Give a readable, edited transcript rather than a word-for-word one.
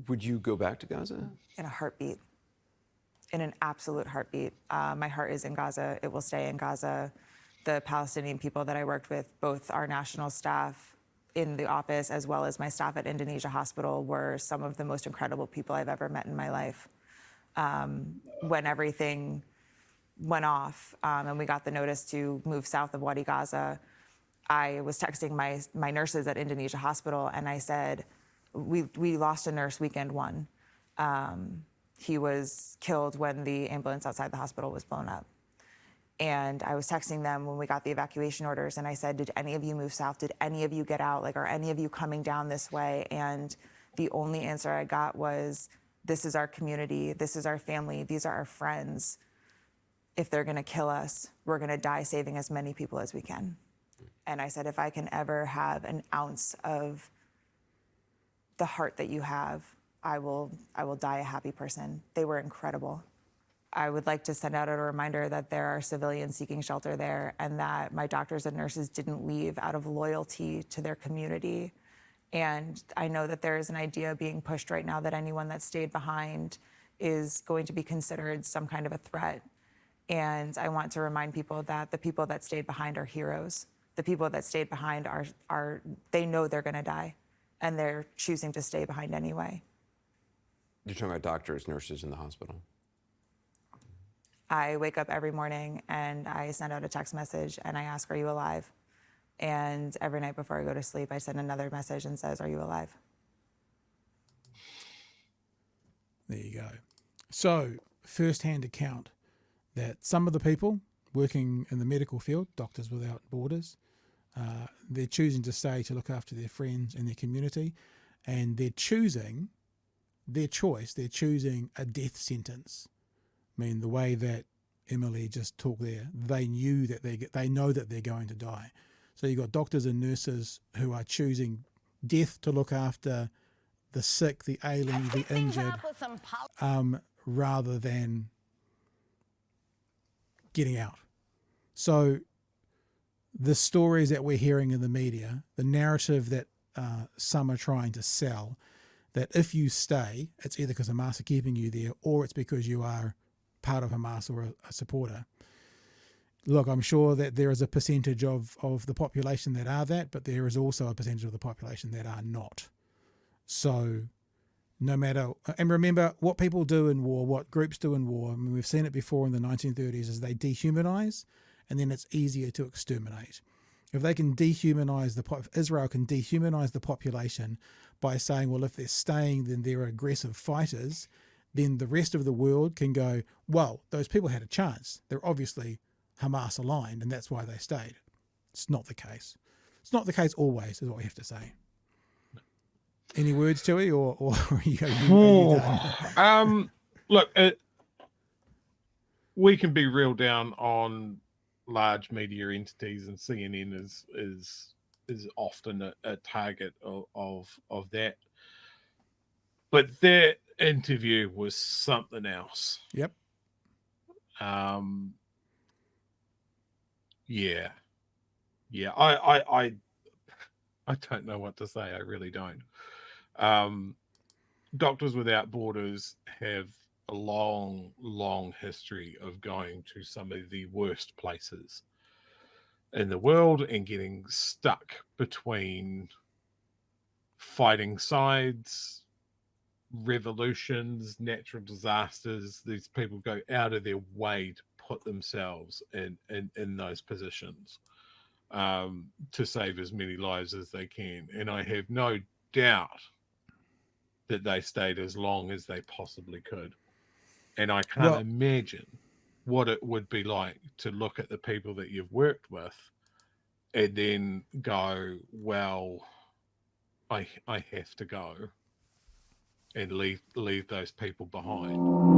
Would you go back to Gaza? In a heartbeat. In an absolute heartbeat. My heart is in Gaza. It will stay in Gaza. The Palestinian people that I worked with, both our national staff in the office as well as my staff at Indonesia Hospital, were some of the most incredible people I've ever met in my life. When everything went off and we got the notice to move south of Wadi Gaza, I was texting my nurses at Indonesia Hospital, and I said, we lost a nurse weekend one. He was killed when the ambulance outside the hospital was blown up. And I was texting them when we got the evacuation orders, and I said, did any of you move south? Did any of you get out? Like, are any of you coming down this way? And the only answer I got was, this is our community, this is our family, these are our friends. If they're gonna kill us, we're gonna die saving as many people as we can. And I said, if I can ever have an ounce of the heart that you have, I will die a happy person. They were incredible. I would like to send out a reminder that there are civilians seeking shelter there, and that my doctors and nurses didn't leave out of loyalty to their community. And I know that there is an idea being pushed right now that anyone that stayed behind is going to be considered some kind of a threat. And I want to remind people that the people that stayed behind are heroes. The people that stayed behind are they know they're gonna die, and they're choosing to stay behind anyway. You're talking about doctors, nurses in the hospital. I wake up every morning and I send out a text message and I ask, are you alive? And every night before I go to sleep, I send another message and says, are you alive? There you go. So, first-hand account that some of the people working in the medical field, Doctors Without Borders, they're choosing to stay to look after their friends and their community, and they're choosing a death sentence. I mean, the way that Emily just talked there, they know that they're going to die. So you've got doctors and nurses who are choosing death to look after the sick, the ailing, the injured, rather than getting out. So the stories that we're hearing in the media, the narrative that some are trying to sell, that if you stay, it's either because Hamas are keeping you there or it's because you are part of Hamas or a supporter. Look, I'm sure that there is a percentage of the population that are that, but there is also a percentage of the population that are not. So no matter, and remember what people do in war, what groups do in war, I mean, we've seen it before in the 1930s, is they dehumanize and then it's easier to exterminate. If they can dehumanize Israel can dehumanize the population by saying, well, if they're staying, then they're aggressive fighters, then the rest of the world can go, well, those people had a chance. They're obviously Hamas aligned, and that's why they stayed. It's not the case. It's not the case always, is what we have to say. Any words, Chewy, or are you done? Look, we can be real down on large media entities, and CNN is often a target of that. But that interview was something else. Yep. Yeah. I don't know what to say. I really don't. Doctors Without Borders have a long history of going to some of the worst places in the world and getting stuck between fighting sides, revolutions, natural disasters. These people go out of their way to put themselves in those positions to save as many lives as they can. And I have no doubt that they stayed as long as they possibly could. And I can't imagine what it would be like to look at the people that you've worked with and then go, well, I have to go and leave those people behind.